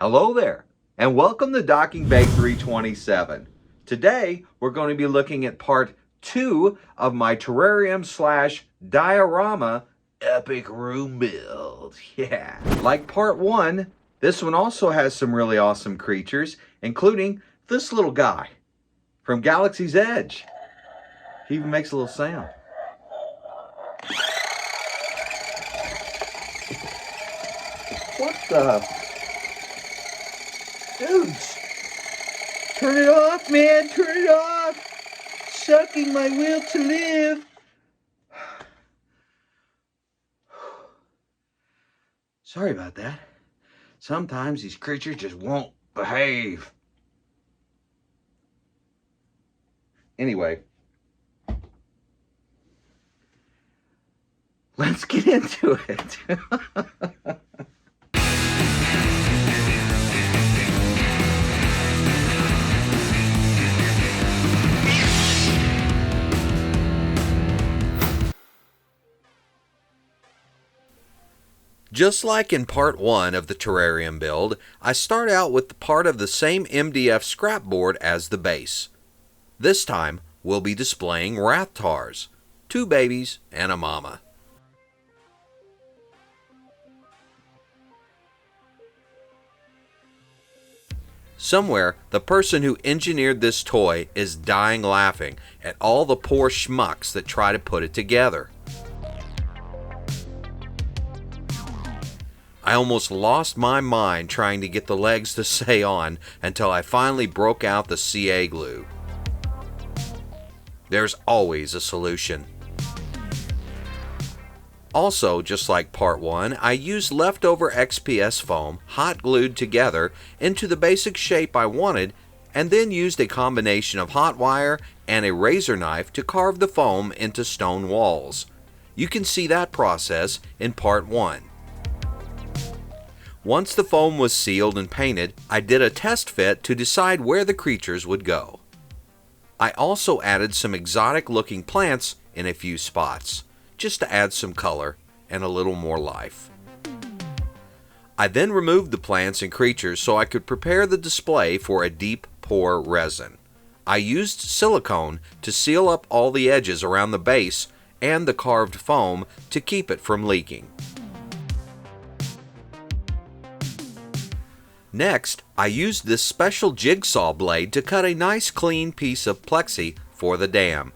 Hello there, and welcome to Docking Bay 327. Today, we're going to be looking at part 2 of my terrarium slash diorama epic room build. Yeah. Like part 1, this one also has some really awesome creatures, including this little guy from Galaxy's Edge. He even makes a little sound. What the? Dudes, turn it off, man, turn it off. Sucking my will to live. Sorry about that. Sometimes these creatures just won't behave. Anyway, let's get into it. Just like in part 1 of the terrarium build, I start out with the part of the same MDF scrap board as the base. This time, we'll be displaying Rathars, 2 babies and a mama. Somewhere, the person who engineered this toy is dying laughing at all the poor schmucks that try to put it together. I almost lost my mind trying to get the legs to stay on until I finally broke out the CA glue. There's always a solution. Also, just like part 1, I used leftover XPS foam hot glued together into the basic shape I wanted, and then used a combination of hot wire and a razor knife to carve the foam into stone walls. You can see that process in part 1. Once the foam was sealed and painted, I did a test fit to decide where the creatures would go. I also added some exotic looking plants in a few spots, just to add some color and a little more life. I then removed the plants and creatures so I could prepare the display for a deep pour resin. I used silicone to seal up all the edges around the base and the carved foam to keep it from leaking. Next, I used this special jigsaw blade to cut a nice clean piece of plexi for the dam.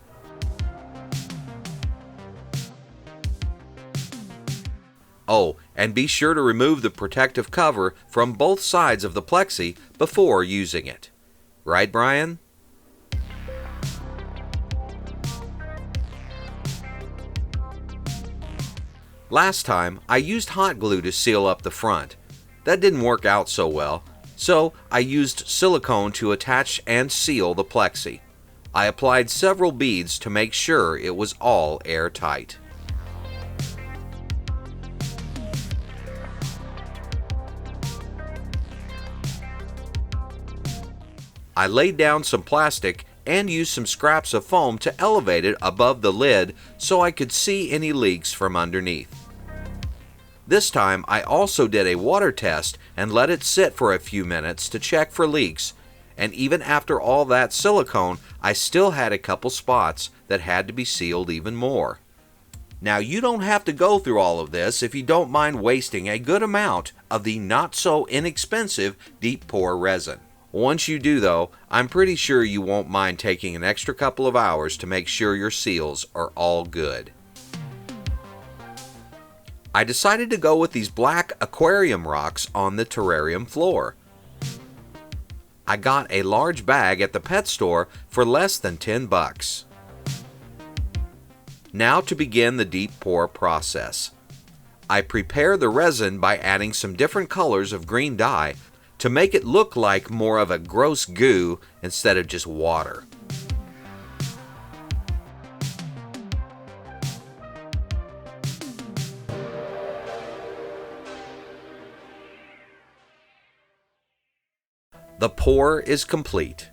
Oh, and be sure to remove the protective cover from both sides of the plexi before using it. Right, Brian? Last time, I used hot glue to seal up the front. That didn't work out so well, so I used silicone to attach and seal the plexi. I applied several beads to make sure it was all airtight. I laid down some plastic and used some scraps of foam to elevate it above the lid so I could see any leaks from underneath. This time I also did a water test and let it sit for a few minutes to check for leaks, and even after all that silicone, I still had a couple spots that had to be sealed even more. Now, you don't have to go through all of this if you don't mind wasting a good amount of the not so inexpensive deep pour resin. Once you do though, I'm pretty sure you won't mind taking an extra couple of hours to make sure your seals are all good. I decided to go with these black aquarium rocks on the terrarium floor. I got a large bag at the pet store for less than $10. Now to begin the deep pour process. I prepare the resin by adding some different colors of green dye to make it look like more of a gross goo instead of just water. The pour is complete.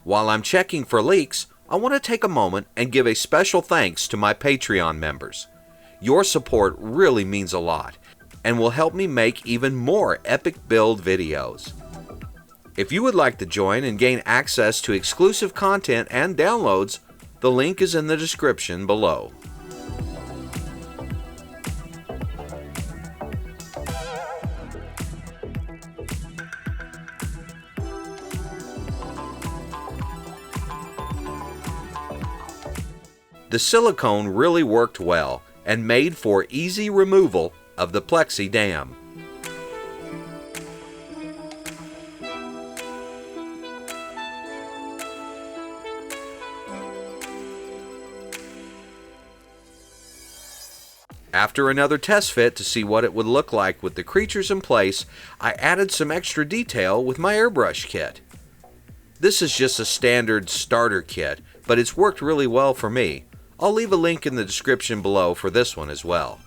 While I'm checking for leaks, I want to take a moment and give a special thanks to my Patreon members. Your support really means a lot. and will help me make even more epic build videos. If you would like to join and gain access to exclusive content and downloads, the link is in the description below. The silicone really worked well and made for easy removal of the plexi dam. After another test fit to see what it would look like with the creatures in place, I added some extra detail with my airbrush kit. This is just a standard starter kit, but it's worked really well for me. I'll leave a link in the description below for this one as well.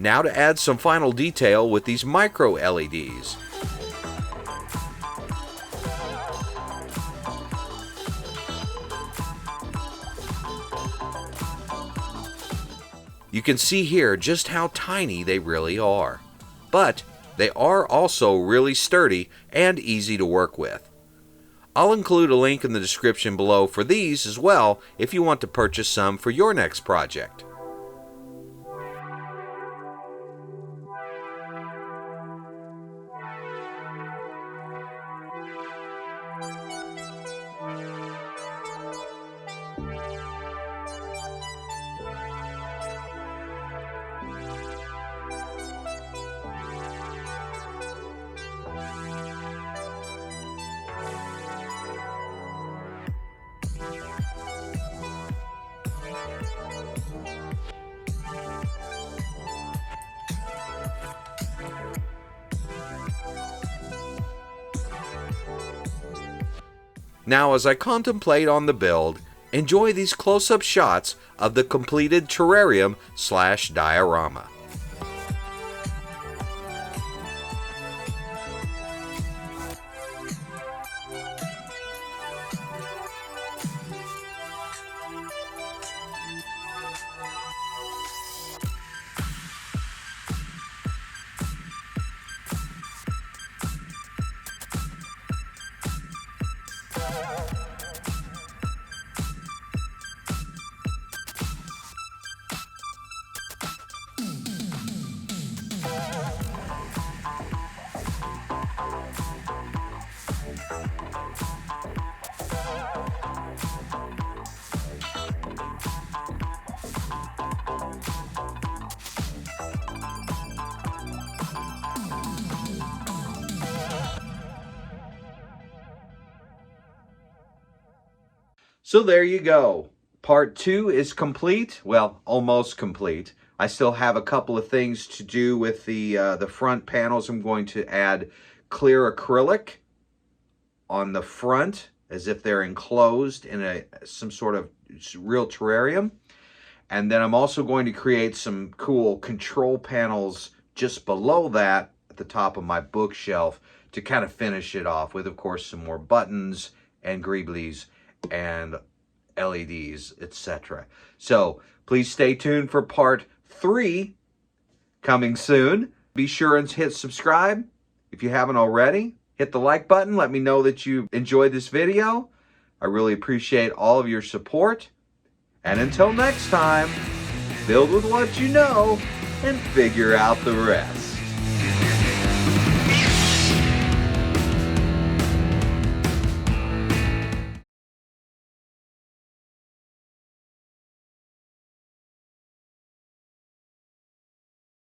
Now to add some final detail with these micro LEDs. You can see here just how tiny they really are, but they are also really sturdy and easy to work with. I'll include a link in the description below for these as well if you want to purchase some for your next project. Now, as I contemplate on the build, enjoy these close-up shots of the completed terrarium / diorama. So there you go. Part 2 is complete. Well, almost complete. I still have a couple of things to do with the front panels. I'm going to add clear acrylic on the front as if they're enclosed in some sort of real terrarium. And then I'm also going to create some cool control panels just below that at the top of my bookshelf to kind of finish it off with, of course, some more buttons and greeblies and LEDs, etc. So please stay tuned for part 3 coming soon. Be sure and hit subscribe if you haven't already. Hit the like button. Let me know that you enjoyed this video. I really appreciate all of your support. And until next time, build with what you know and figure out the rest.